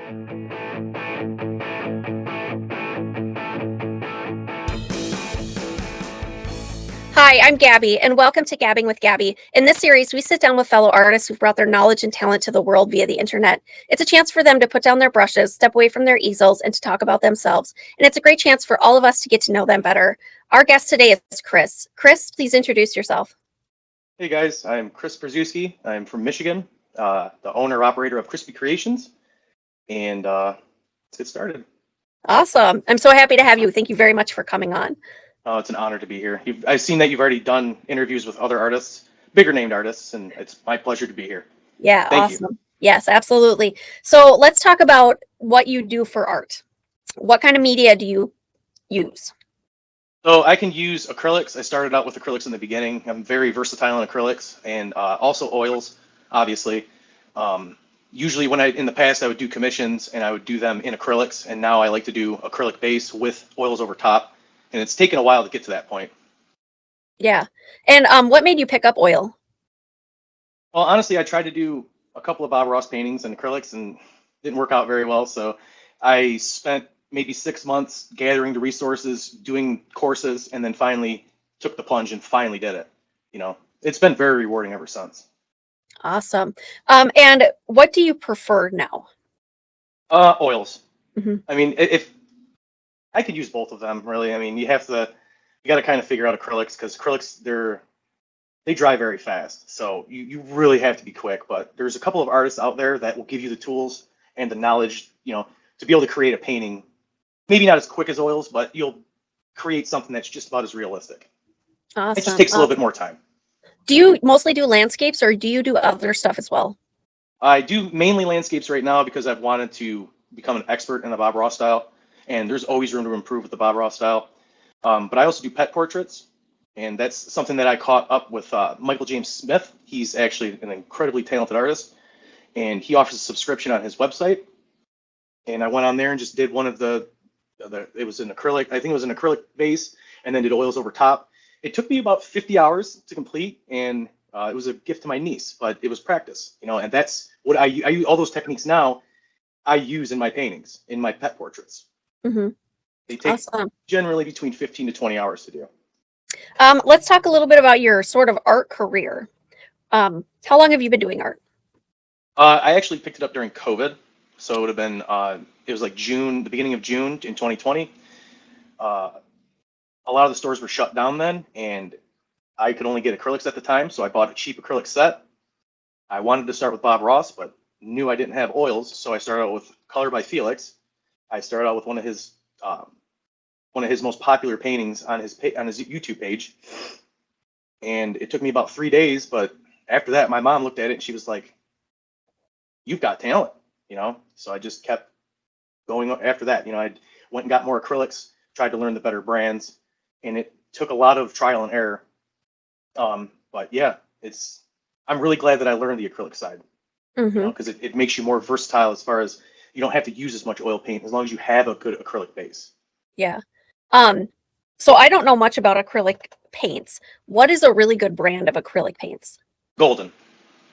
Hi, I'm Gabby, and welcome to Gabbing with Gabi. In this series, we sit down with fellow artists who've brought their knowledge and talent to the world via the internet. It's a chance for them to put down their brushes, step away from their easels, and to talk about themselves. And it's a great chance for all of us to get to know them better. Our guest today is Chris. Chris, please introduce yourself. Hey guys, I'm Chris Brzezinski. I'm from Michigan, the owner operator of Chrispy Creations, and let's get started. Awesome. I'm so happy to have you. Thank you very much for coming on. It's an honor to be here. I've seen that you've already done interviews with other artists, bigger named artists, and it's my pleasure to be here. Yeah, Thank you. awesome. Yes, absolutely. So let's talk about what you do for art. What kind of media do you use? So I can use acrylics. I started out with acrylics in the beginning. I'm very versatile in acrylics and also oils, obviously. Usually in the past I would do commissions and I would do them in acrylics, and now I like to do acrylic base with oils over top. And it's taken a while to get to that point. Yeah. And what made you pick up oil? Well, honestly, I tried to do a couple of Bob Ross paintings and acrylics and didn't work out very well. So I spent maybe 6 months gathering the resources, doing courses, and then finally took the plunge and finally did it. It's been very rewarding ever since. Awesome. And what do you prefer now? Oils. Hmm. I mean, if I could use both of them, really. I mean, you got to kind of figure out acrylics because acrylics, they dry very fast. So you really have to be quick. But there's a couple of artists out there that will give you the tools and the knowledge, to be able to create a painting. Maybe not as quick as oils, but you'll create something that's just about as realistic. It just Awesome. takes a little bit more time. Do you mostly do landscapes or do you do other stuff as well? I do mainly landscapes right now because I've wanted to become an expert in the Bob Ross style, and there's always room to improve with the Bob Ross style. But I also do pet portraits, and that's something that I caught up with Michael James Smith. He's actually an incredibly talented artist, and he offers a subscription on his website. And I went on there and just did one of it was an acrylic, I think it was an acrylic base, and then did oils over top. It took me about 50 hours to complete, and it was a gift to my niece, but it was practice, and that's what I use. All those techniques now I use in my paintings, in my pet portraits. Hmm. They take Awesome. generally between 15 to 20 hours to do. Let's talk a little bit about your sort of art career. How long have you been doing art? I actually picked it up during COVID, so it would have been it was like June, the beginning of June in 2020. Uh, a lot of the stores were shut down then, and I could only get acrylics at the time, so I bought a cheap acrylic set. I wanted to start with Bob Ross, but knew I didn't have oils, so I started out with Color by Felix. I started out with one of his most popular paintings on his YouTube page, and it took me about 3 days. But after that, my mom looked at it and she was like, "You've got talent," So I just kept going after that. I went and got more acrylics, tried to learn the better brands, and it took a lot of trial and error. But yeah, I'm really glad that I learned the acrylic side, Hmm. because it makes you more versatile as far as you don't have to use as much oil paint as long as you have a good acrylic base. Yeah. Um, so I don't know much about acrylic paints. What is a really good brand of acrylic paints? Golden.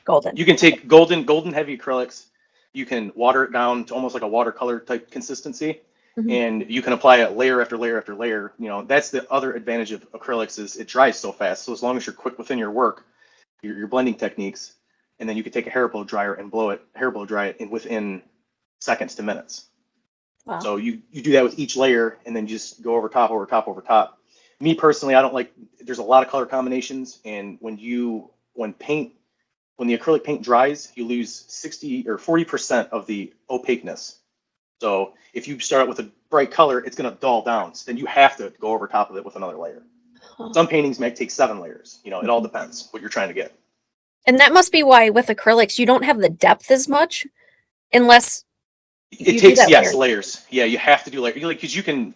Golden. You can take golden heavy acrylics. You can water it down to almost like a watercolor type consistency, Hmm. and you can apply it layer after layer after layer. That's the other advantage of acrylics is it dries so fast. So as long as you're quick within your work, your blending techniques, and then you can take a hair blow dryer and hair blow dry it within seconds to minutes. Wow. So you do that with each layer, and then just go over top, over top, over top. Me personally, I don't like. There's a lot of color combinations, and when the acrylic paint dries, you lose 60 or 40% of the opaqueness. So if you start out with a bright color, it's going to dull down. So then you have to go over top of it with another layer. Huh. Some paintings might take 7 layers. It all depends what you're trying to get. And that must be why with acrylics you don't have the depth as much unless It you do takes, that yes, layer. layers. Yeah, you have to do because you can.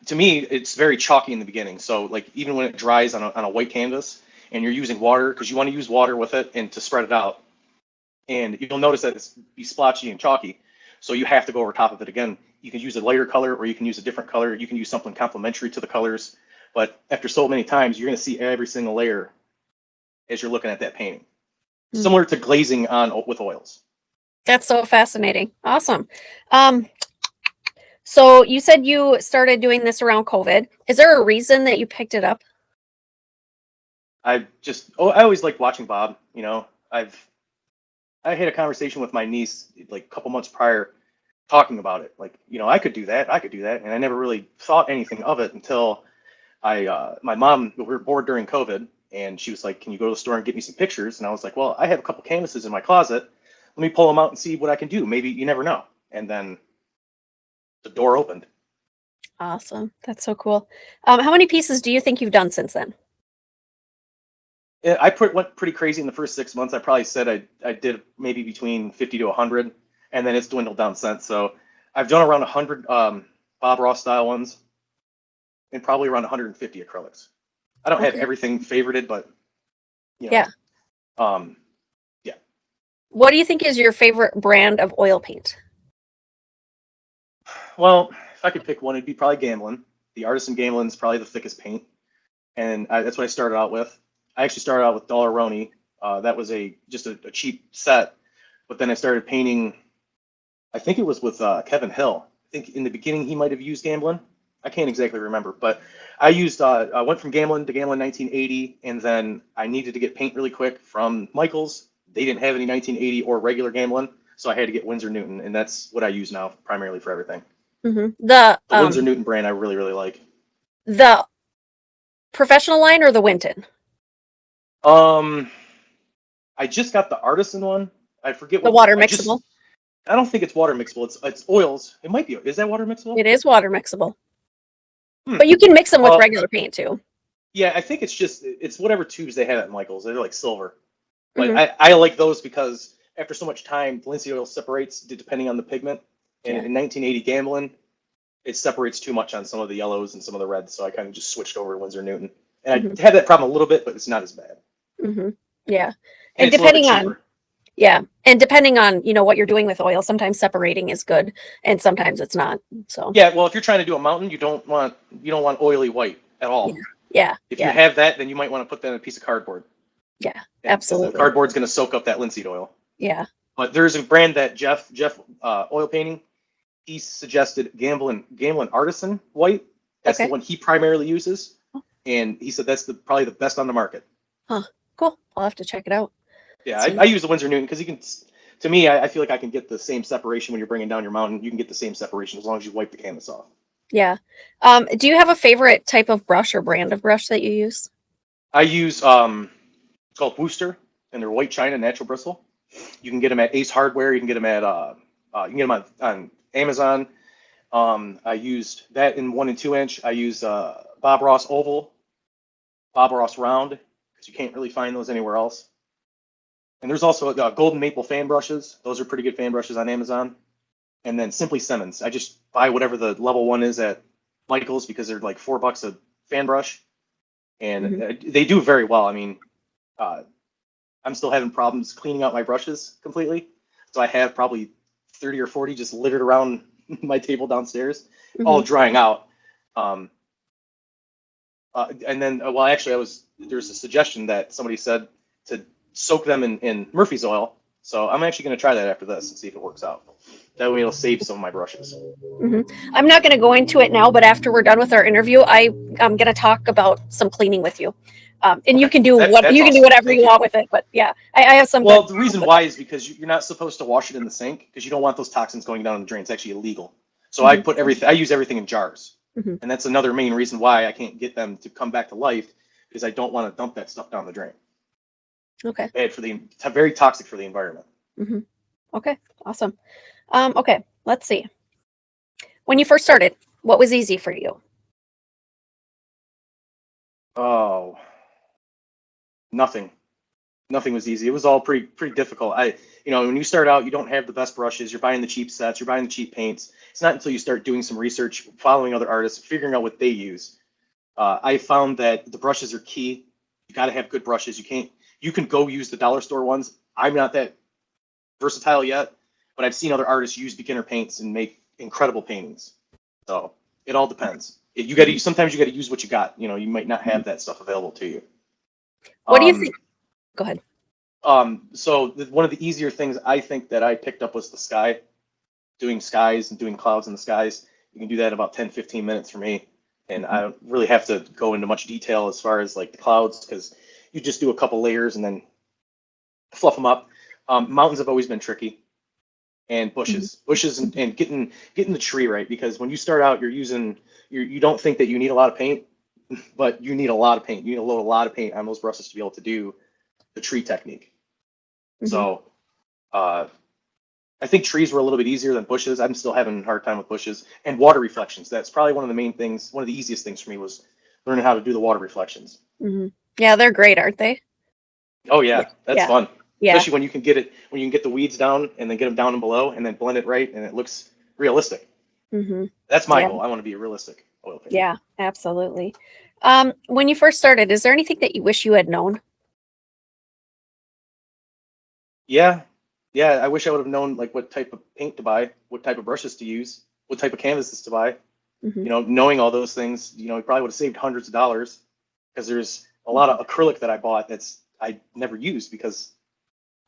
To me, it's very chalky in the beginning. So like even when it dries on a white canvas and you're using water because you want to use water with it and to spread it out, and you'll notice that it's be splotchy and chalky. So you have to go over top of it again. You can use a lighter color or you can use a different color. You can use something complementary to the colors. But after so many times, you're going to see every single layer as you're looking at that painting. Mm. Similar to glazing on with oils. That's so fascinating. Awesome. Um, so you said you started doing this around COVID. Is there a reason that you picked it up? I always liked watching Bob. I had a conversation with my niece like a couple months prior, talking about it. Like, I could do that, and I never really thought anything of it until my mom, we were bored during COVID, and she was like, "Can you go to the store and get me some pictures?" And I was like, "Well, I have a couple canvases in my closet. Let me pull them out and see what I can do. Maybe you never know." And then the door opened. Awesome. That's so cool. How many pieces do you think you've done since then? Went pretty crazy in the first 6 months. I probably said I did maybe between 50 to 100, and then it's dwindled down since. So I've done around 100 Bob Ross style ones, and probably around 150 acrylics. I don't have Okay. everything favorited, but Yeah. um, yeah. What do you think is your favorite brand of oil paint? Well, if I could pick one, it'd be probably Gamblin. The Artisan Gamblin is probably the thickest paint, and that's what I started out with. I actually started out with Dollaroni. That was just a cheap set, but then I started painting. I think it was with Kevin Hill. I think in the beginning he might have used Gamblin. I can't exactly remember, but I went from Gamblin to Gamblin 1980, and then I needed to get paint really quick from Michaels. They didn't have any 1980 or regular Gamblin, so I had to get Winsor Newton, and that's what I use now primarily for everything. The The Winsor Newton brand I really, really like. the professional line or the Winton? Um, I just got the Artisan one. I forget The what water I just. mixable. I don't think it's water mixable. It's oils. It might be. Is that water mixable? It is water mixable, Hmm. but you can mix them with Well, regular paint too. yeah, I think it's whatever tubes they have at Michaels. They're like silver, but Hmm. I like those because after so much time, linseed oil separates depending on the pigment. And Yeah. in 1980 Gamblin, it separates too much on some of the yellows and some of the reds, so I kind of just switched over to Winsor Newton. And Hmm. I had that problem a little bit, but it's not as bad. Hmm. Yeah. And And it's a little bit depending on cheaper. Yeah. And depending on, what you're doing with oil, sometimes separating is good and sometimes it's not. So, Yeah, well, if you're trying to do a mountain, you don't want oily white at yeah. all. Yeah. If you Yeah. have that, then you might want to put that in a piece of cardboard, Yeah. and because the Absolutely. cardboard's going to soak up that linseed oil. Yeah. But there's a brand that Jeff Oil Painting, he suggested Gamblin Artisan White. That's the Okay. one he primarily uses, and he said that's probably the best on the market. Huh. Cool. I'll have to check it out. Yeah, See. I use the Winsor Newton because you can. To me, I feel like I can get the same separation when you're bringing down your mountain. You can get the same separation as long as you wipe the canvas off. Yeah. Do you have a favorite type of brush or brand of brush that you use? I use it's called Wooster, and they're white china natural bristle. You can get them at Ace Hardware. You can get them at you can get them on Amazon. I used that in 1 and 2 inch. I use Bob Ross Oval, Bob Ross Round, because you can't really find those anywhere else. And there's also Golden Maple fan brushes. Those are pretty good fan brushes on Amazon. And then Simply Simmons. I just buy whatever the level one is at Michaels because they're like $4 a fan brush, and Hmm. they do very well. I mean, uh, I'm still having problems cleaning out my brushes completely, so I have probably 30 or 40 just littered around my table downstairs, all Hmm. drying out. Um, and then, well, actually, there's a suggestion that somebody said to soak them in Murphy's oil. So I'm actually going to try that after this and see if it works out. That way, it'll save some of my brushes. Hmm. I'm not going to go into it now, but after we're done with our interview, I'm going to talk about some cleaning with you. And you Okay, can do that's you can do awesome. whatever Thank you you. want with it. But yeah, I have some good. Well, the reason why is because you're not supposed to wash it in the sink because you don't want those toxins going down in the drain. It's actually illegal. So Hmm. I use everything in jars, Hmm. and that's another main reason why I can't get them to come back to life because I don't want to dump that stuff down the drain. Okay. Bad very toxic for the environment. Hmm. Okay. Awesome. Okay. Let's see. When you first started, what was easy for you? Oh, nothing. Nothing was easy. It was all pretty difficult. When you start out, you don't have the best brushes. You're buying the cheap sets. You're buying the cheap paints. It's not until you start doing some research, following other artists, figuring out what they use. I found that the brushes are key. You got to have good brushes. You can go use the dollar store ones. I'm not that versatile yet, but I've seen other artists use beginner paints and make incredible paintings. So it all depends. Sometimes you got to use what you got. You might not have that stuff available to you. What do you think? Go ahead. So one of the easier things I think that I picked up was the sky, doing skies and doing clouds in the skies. You can do that in about 10, 15 minutes for me. And I Mhm. don't really have to go into much detail as far as like the clouds because you just do a couple layers and then fluff them up. Mountains have always been tricky, and Mhm. bushes, and getting the tree right because when you start out, you don't think that you need a lot of paint, but you need a lot of paint. You need to load a lot of paint on those brushes to be able to do the tree technique. Mhm. So uh, I think trees were a little bit easier than bushes. I'm still having a hard time with bushes and water reflections. That's probably one of the main things. One of the easiest things for me was learning how to do the water reflections. Mhm. Yeah, they're great, aren't they? Oh Yeah. yeah, that's Yeah. fun. Yeah. Especially when you can get the weeds down and then get them down and below and then blend it right and it looks realistic. Mhm. That's my Yeah. goal. I want to be a realistic oil painter. Yeah, absolutely. When you first started, is there anything that you wish you had known? Yeah, yeah. I wish I would have known like what type of paint to buy, what type of brushes to use, what type of canvases to buy. Mhm. Knowing all those things, we probably would have saved hundreds of dollars because there's a lot of acrylic that I bought that's I never used because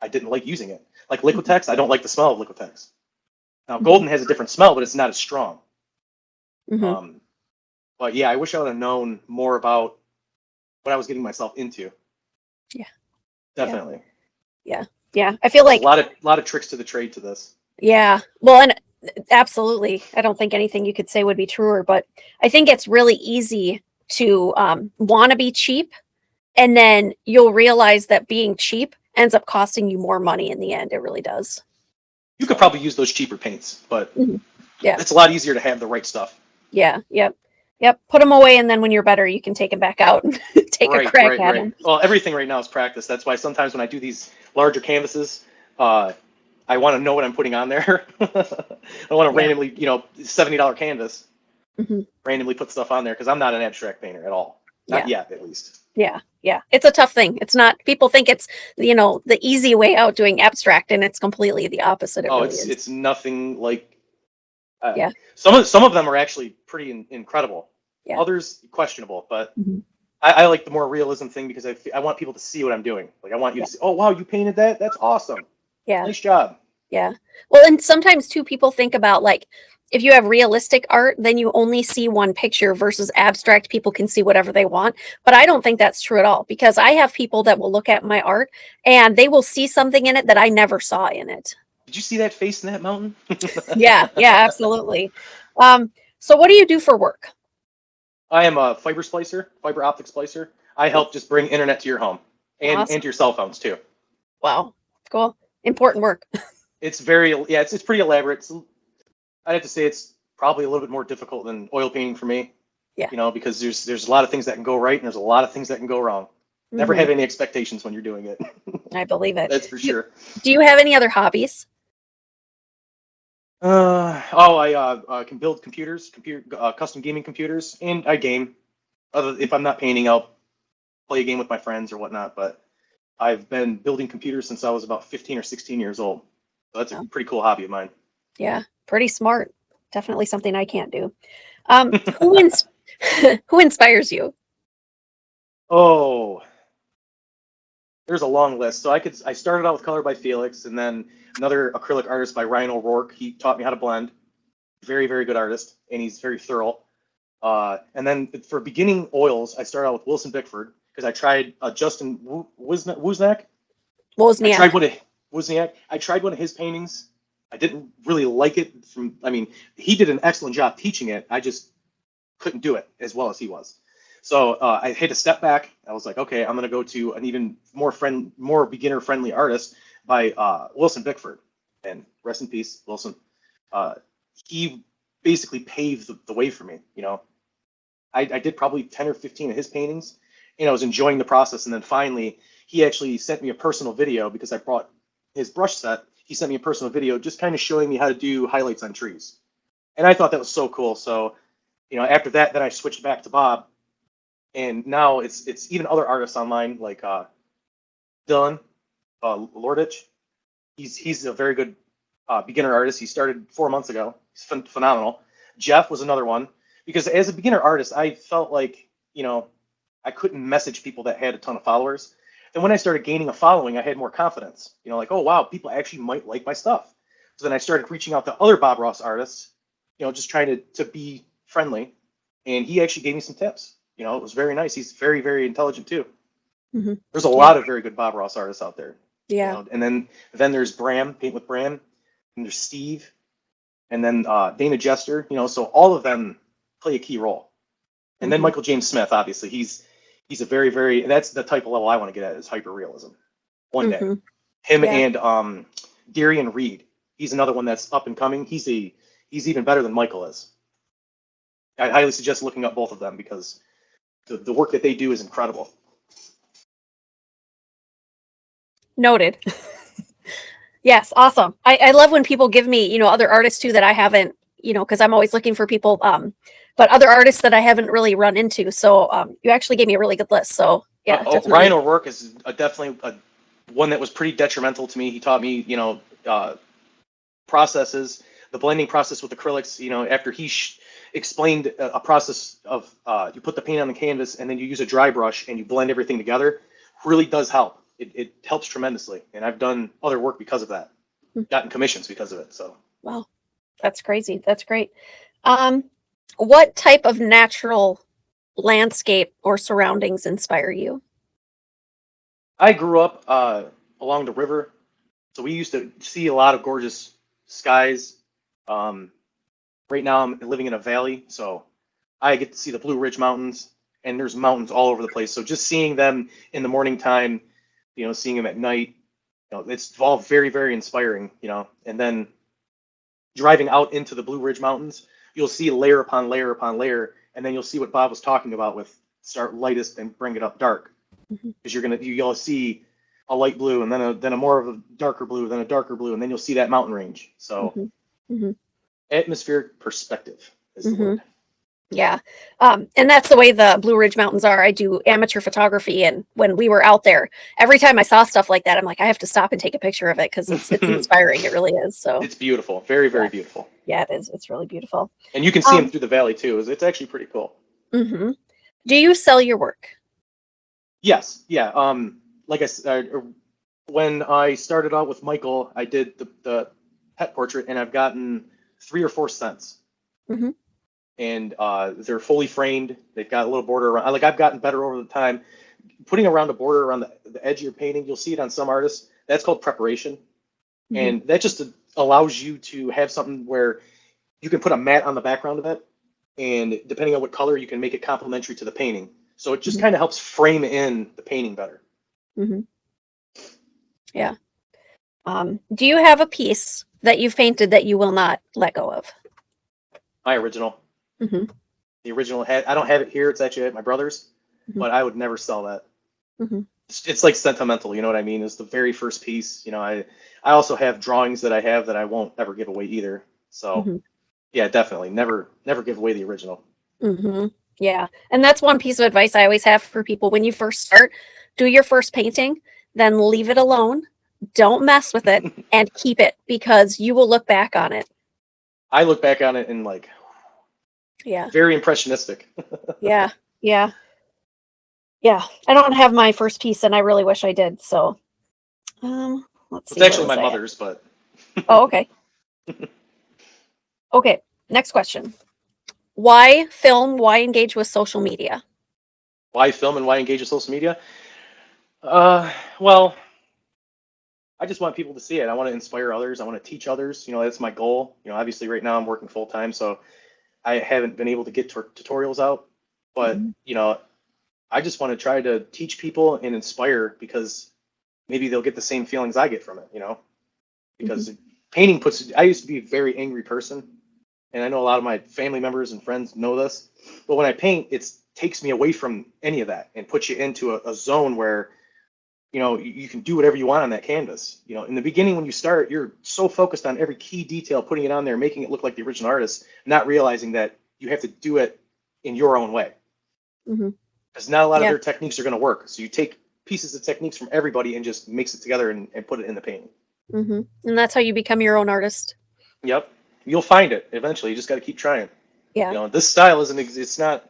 I didn't like using it. Like Mhm. Liquitex, I don't like the smell of Liquitex. Now, Mhm. Golden has a different smell, but it's not as strong. Mhm. Um, but yeah, I wish I would have known more about what I was getting myself into. Yeah. Yeah. Definitely. Yeah. Yeah. I feel There's a like, lot of tricks to the trade to this. yeah. Well, and absolutely. I don't think anything you could say would be truer, but I think it's really easy to want to be cheap, and then you'll realize that being cheap ends up costing you more money in the end. It really does. You could So, probably use those cheaper paints, but mhm. Yeah. it's a lot easier to have the right stuff. Yeah. Yep. Yep. Put them away, and then when you're better, you can take them back out and take a Right, crack right, at right. them. Well, everything right now is practice. That's why sometimes when I do these larger canvases, uh, I want to know what I'm putting on there. I want to Yeah. randomly, $70 canvas, Hmm. randomly put stuff on there because I'm not an abstract painter at all. Not Yeah. yet, at least. Yeah. Yeah. It's a tough thing. It's not, people think it's, the easy way out doing abstract, and it's completely the opposite. It Oh, really it's is. it's nothing like Yeah. some of them are actually pretty incredible. Yeah. Others questionable, but Hmm. I like the more realism thing because I want people to see what I'm doing. Like I want you Yeah. to see, oh wow, you painted that? That's awesome. Yeah. Nice job. Yeah. Well, and sometimes too, people think about like, if you have realistic art, then you only see one picture versus abstract. People can see whatever they want. But I don't think that's true at all, because I have people that will look at my art and they will see something in it that I never saw in it. Did you see that face in that mountain? Yeah. Yeah. Absolutely. Um, so what do you do for work? I am a fiber optic splicer. I Cool. help just bring internet to your home and Awesome. to your cell phones too. Wow. Cool. Important work. It's very yeah, it's pretty elaborate. I'd have to say it's probably a little bit more difficult than oil painting for me, Yeah. because there's a lot of things that can go right and there's a lot of things that can go wrong. Never Hmm. have any expectations when you're doing it. I believe it. That's for Do you, sure. do you have any other hobbies? I can build custom gaming computers, and I game. If I'm not painting, I'll play a game with my friends or whatnot. But I've been building computers since I was about 15 or 16 years old. So that's a Oh, pretty cool hobby of mine. yeah. Pretty smart. Definitely something I can't do. Who who inspires you? Oh, there's a long list. So I started out with color by Felix, and then another acrylic artist by Ryan O'Rourke. He taught me how to blend. Very, very good artist, and he's very thorough. And then for beginning oils, I started out with Wilson Bickford because I tried Justin Wozniak. I Wozniak. tried one of Wozniak. I tried one of his paintings. I didn't really like it. I mean, he did an excellent job teaching it. I just couldn't do it as well as he was. So I had to step back. I was like, okay, I'm going to go to an even more beginner friendly artist by Wilson Bickford. And rest in peace, Wilson. Uh, he basically paved the way for me. I did probably 10 or 15 of his paintings, and I was enjoying the process. And then finally, he actually sent me a personal video because I brought his brush set. He sent me a personal video just kind of showing me how to do highlights on trees. And I thought that was so cool. So, after that, then I switched back to Bob, and now it's even other artists online like Dylan Lordich. He's a very good beginner artist. He started 4 months ago. He's phenomenal. Jeff was another one because as a beginner artist, I felt like I couldn't message people that had a ton of followers. And when I started gaining a following, I had more confidence. Like, oh wow, people actually might like my stuff. So then I started reaching out to other Bob Ross artists, just trying to be friendly. And he actually gave me some tips. It was very nice. He's very, very intelligent too. Hmm. There's a Yeah. lot of very good Bob Ross artists out there. Yeah. And then there's Bram, Paint with Bram, and there's Steve, and then Dana Jester. So all of them play a key role. And then Mhm. Michael James Smith, obviously, he's a very, very, that's the type of level I want to get at, is hyper realism. One day, Mhm. him Yeah. and Darian Reed, he's another one that's up and coming. He's even better than Michael is. I highly suggest looking up both of them because the work that they do is incredible. Noted. Yes, awesome. I love when people give me, other artists too that I haven't, because I'm always looking for people, but other artists that I haven't really run into. So you actually gave me a really good list. So yeah, definitely. Ryan O'Rourke is definitely one that was pretty detrimental to me. He taught me, processes, the blending process with acrylics. After he explained a process of you put the paint on the canvas and then you use a dry brush and you blend everything together, really does help. It helps tremendously, and I've done other work because of that. Gotten commissions because of it. So Wow, that's crazy. That's great. What type of natural landscape or surroundings inspire you? I grew up along the river, so we used to see a lot of gorgeous skies. Um, right now, I'm living in a valley, so I get to see the Blue Ridge Mountains, and there's mountains all over the place. So just seeing them in the morning time, seeing them at night, it's all very, very inspiring. And then driving out into the Blue Ridge Mountains, you'll see layer upon layer upon layer, and then you'll see what Bob was talking about with start lightest and bring it up dark, Mhm. because you'll see a light blue and then a more of a darker blue, then a darker blue, and then you'll see that mountain range. So Mhm. Mhm. atmospheric perspective is the Mhm. word. Yeah. And that's the way the Blue Ridge Mountains are. I do amateur photography, and when we were out there, every time I saw stuff like that, I'm like, I have to stop and take a picture of it because it's inspiring. It really is. So It's beautiful, very, yeah, very beautiful, yeah, it is. It's really beautiful. and you can see them Um, through the valley too. It's actually pretty cool. mhm. Do you sell your work? Yes, yeah. Like I said, when I started out with Michael, I did the pet portrait, and I've gotten 3 or 4 cents, Hmm. and they're fully framed. They've got a little border around. Like, I've gotten better over the time. Putting around a border around the edge of your painting, you'll see it on some artists. That's called preparation, Hmm. and that just allows you to have something where you can put a mat on the background of it, and depending on what color, you can make it complementary to the painting. So it just Hmm. kind of helps frame in the painting better. Hmm. Yeah. Do you have a piece that you've painted that you will not let go of? My original, Hmm. the original I don't have it here. It's actually at my brother's, Hmm. but I would never sell that. Hmm. It's like sentimental, you know what I mean? It's the very first piece. I also have drawings that I have that I won't ever give away either. So Hmm. yeah, definitely never give away the original. Hmm. Yeah. And that's one piece of advice I always have for people when you first start, do your first painting, then leave it alone. Don't mess with it and keep it because you will look back on it. I look back on it and like Yeah. very impressionistic. Yeah. Yeah. Yeah. I don't have my first piece and I really wish I did. So, let's It's see, where actually was my I at? mother's, but Oh, okay. Okay. Next question. Why film? Why engage with social media? why film and why engage with social media? Well, I just want people to see it. I want to inspire others. I want to teach others. That's my goal. Obviously right now I'm working full time, so I haven't been able to get tutorials out. But Mhm. I just want to try to teach people and inspire, because maybe they'll get the same feelings I get from it. Mhm. Because painting puts. I used to be a very angry person, and I know a lot of my family members and friends know this. But when I paint, it takes me away from any of that and puts you into a zone where you can do whatever you want on that canvas. In the beginning, when you start, you're so focused on every key detail, putting it on there, making it look like the original artist, not realizing that you have to do it in your own way, Mhm. because not a lot of Yeah. their techniques are going to work. So you take pieces of techniques from everybody and just mix it together and put it in the painting. Mhm. And that's how you become your own artist. Yep, you'll find it eventually. You just got to keep trying. Yeah. This style isn't. It's not.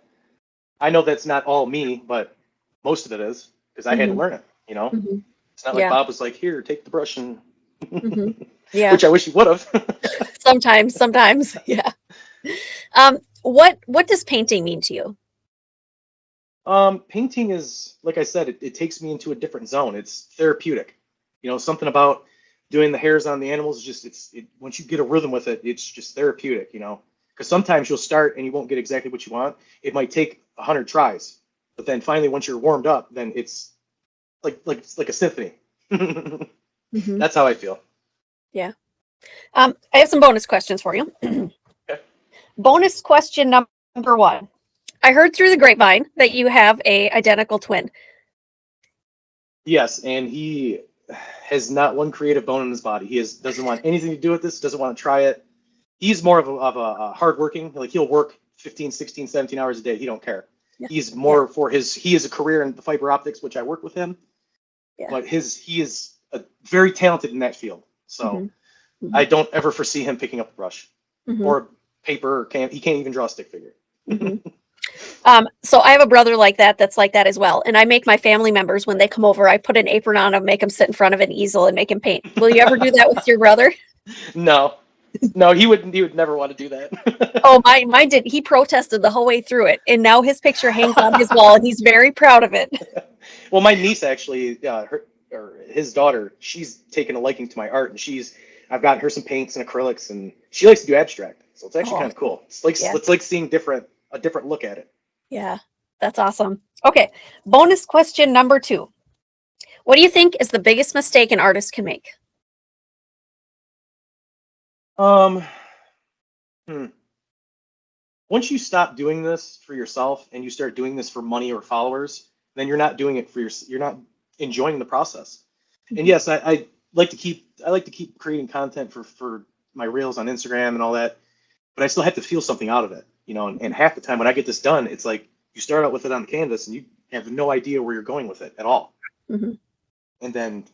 I know that's not all me, but most of it is, because I had to Mhm. learn it. you know? Hmm. It's not like Yeah. Bob was like, here, take the brush and, Hmm. Yeah. which I wish he would have. Sometimes. Yeah. What does painting mean to you? Painting is, like I said, it takes me into a different zone. It's therapeutic. You know, something about doing the hairs on the animals is just, once you get a rhythm with it, it's just therapeutic, you know? Because sometimes you'll start and you won't get exactly what you want. It might take 100 tries, but then finally, once you're warmed up, then it's like a symphony. Hmm. That's how I feel. Yeah. I have some bonus questions for you. Okay. Bonus question number one. I heard through the grapevine that you have a identical twin. Yes, and he has not one creative bone in his body. Doesn't want anything to do with this, doesn't want to try it. He's more of a hardworking, like he'll work 15, 16, 17 hours a day. He don't care. Yeah. He's Yeah. more for he has a career in the fiber optics, which I work with him, Yeah. but he is very talented in that field. So Hmm. Hmm. I don't ever foresee him picking up a brush Hmm. or paper, or he can't even draw a stick figure. Hmm. So I have a brother like that that's like that as well. And I make my family members, when they come over, I put an apron on him, make him sit in front of an easel and make him paint. Will you ever do that with your brother? No, no, he would never want to do that. Oh, mine did. He protested the whole way through it. And now his picture hangs on his wall and he's very proud of it. Well, my niece actually, or his daughter, she's taken a liking to my art, and I've gotten her some paints and acrylics, and she likes to do abstract, so it's actually Oh, kind of cool. yeah. It's like seeing a different look at it. Yeah. That's awesome. Okay. Bonus question number two. What do you think is the biggest mistake an artist can make? Um, hmm. Once you stop doing this for yourself and you start doing this for money or followers, then you're not doing it you're not enjoying the process. And Mhm. yes, I like to keep creating content for my reels on Instagram and all that, but I still have to feel something out of it, you know. And half the time when I get this done, it's like you start out with it on the canvas and you have no idea where you're going with it at all, Mhm. and then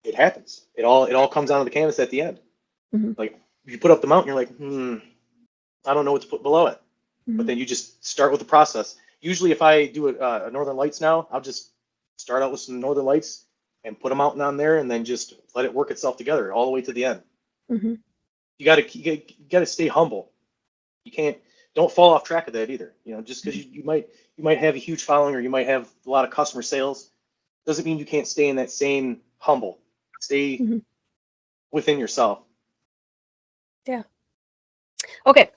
it happens. It all comes onto the canvas at the end. Mhm. Like you put up the mountain, you're like, I don't know what to put below it. But Mhm. then you just start with the process. Usually, if I do a Northern Lights now, I'll just start out with some Northern Lights and put a mountain on there, and then just let it work itself together all the way to the end. Mhm. You gotta stay humble. You can't don't fall off track of that either. You know, just because you might have a huge following or you might have a lot of customer sales doesn't mean you can't stay in that same humble. Stay Mhm. within yourself. Yeah. Okay.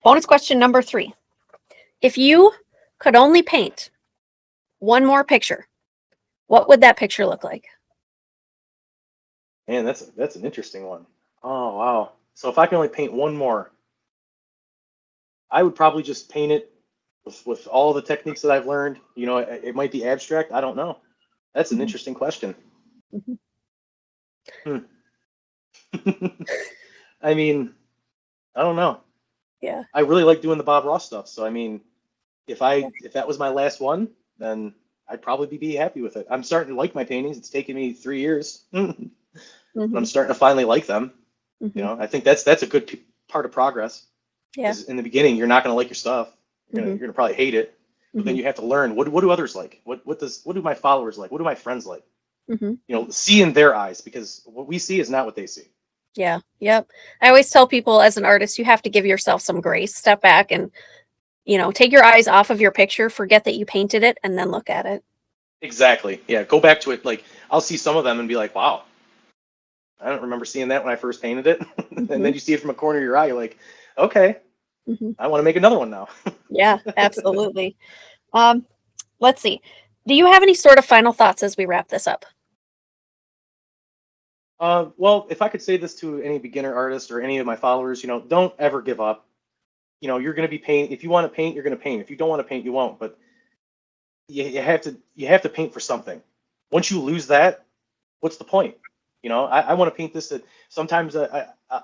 Bonus question number three. If you could only paint one more picture, what would that picture look like? Man, that's an interesting one. Oh wow. So if I can only paint one more, I would probably just paint it with all the techniques that I've learned. You know, it might be abstract. I don't know. That's an Mhm. interesting question. Mhm. Hmm. I mean, I don't know. Yeah. I really like doing the Bob Ross stuff. So I mean, if that was my last one, then I'd probably be happy with it. I'm starting to like my paintings. It's taken me 3 years, but I'm Mhm. starting to finally like them. You Mhm. know, I think that's a good part of progress. Yeah. Because in the beginning, you're not going to like your stuff. You're Mhm. gonna probably hate it, but then Mhm. you have to learn what do others like? What do my followers like? What do my friends like? Mhm. You know, see in their eyes because what we see is not what they see. Yeah. Yep. I always tell people as an artist, you have to give yourself some grace, step back and, take your eyes off of your picture, forget that you painted it, and then look at it. Exactly. Yeah. Go back to it. Like I'll see some of them and be like, wow, I don't remember seeing that when I first painted it. And then Mhm. you see it from a corner of your eye. You're like, okay, Mhm. I want to make another one now. Yeah, absolutely. Um, let's see. Do you have any sort of final thoughts as we wrap this up? Well, if I could say this to any beginner artist or any of my followers, you know, don't ever give up. You know, you're going to be paint. If you want to paint, you're going to paint. If you don't want to paint, you won't. But you have to paint for something. Once you lose that, what's the point? You know, I want to paint this. That sometimes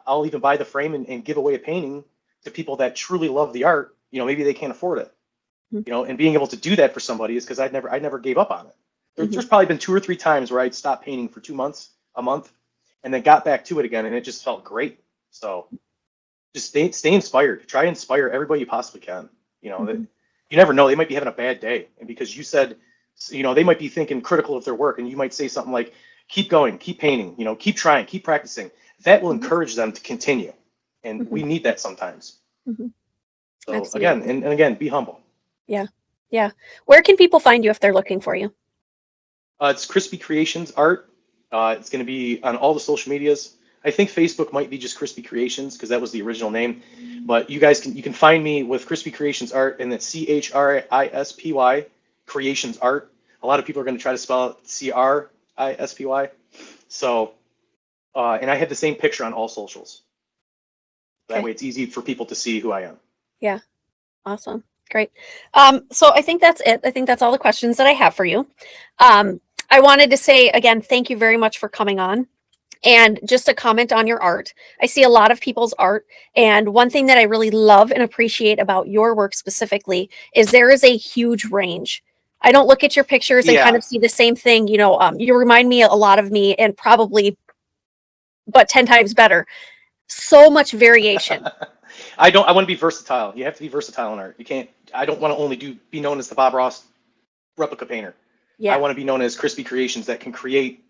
I'll even buy the frame and give away a painting to people that truly love the art. You know, maybe they can't afford it. Mhm. You know, and being able to do that for somebody is because I never gave up on it. Mhm. There's probably been 2 or 3 times where I'd stopped painting for 2 months, a month, and then got back to it again, and it just felt great. So just stay inspired. Try to inspire everybody you possibly can. You know, that Mhm. you never know, they might be having a bad day, and because you said you know, they might be thinking critical of their work, and you might say something like, keep going, keep painting, you know, keep trying, keep practicing. That will Mhm. encourage them to continue. And Mhm. we need that sometimes. Mhm. So again, Absolutely. and again, be humble. Yeah. Yeah. Where can people find you if they're looking for you? It's Chrispy Creations Art. It's going to be on all the social medias. I think Facebook might be just Chrispy Creations because that was the original name. But you can find me with Chrispy Creations Art, and that's CHRISPY Creations Art. A lot of people are going to try to spell it CRISPY. So, and I have the same picture on all socials. That Okay. way, it's easy for people to see who I am. Yeah. Awesome. Great. So I think that's it. I think that's all the questions that I have for you. I wanted to say again, thank you very much for coming on. And just a comment on your art. I see a lot of people's art, and one thing that I really love and appreciate about your work specifically is there is a huge range. I don't look at your pictures and kind Yeah. of see the same thing. You remind me a lot of me, and probably, but 10 times better. So much variation. I want to be versatile. You have to be versatile in art. You can't. I don't want to only be known as the Bob Ross replica painter. I Yeah, want to be known as Chrispy Creations that can create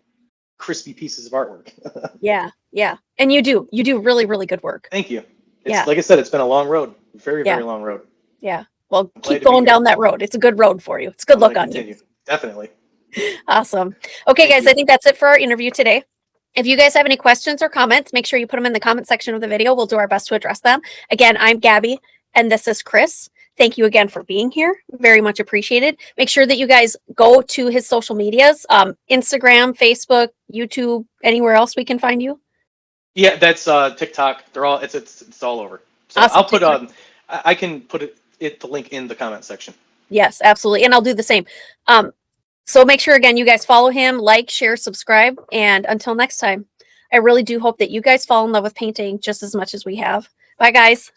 crispy pieces of artwork. yeah, yeah. And you do really, really good work. Thank you. It's Yeah, like I said, it's been a long road, very, yeah, very long road. yeah. Well, I'm glad keep to be going here. down that road. It's a good road for you. It's good I'm going luck to on you. continue. Definitely. Awesome. Okay, Thank guys, I you. think that's it for our interview today. If you guys have any questions or comments, make sure you put them in the comment section of the video. We'll do our best to address them. Again, I'm Gabby, and this is Chris. Thank you again for being here. Very much appreciated. Make sure that you guys go to his social medias, Instagram, Facebook, YouTube, anywhere else we can find you. Yeah, that's TikTok. They're all it's all over. So Awesome. I'll put TikTok. I can put the link in the comment section. Yes, absolutely. And I'll do the same. So make sure, again, you guys follow him, like, share, subscribe. And until next time, I really do hope that you guys fall in love with painting just as much as we have. Bye, guys.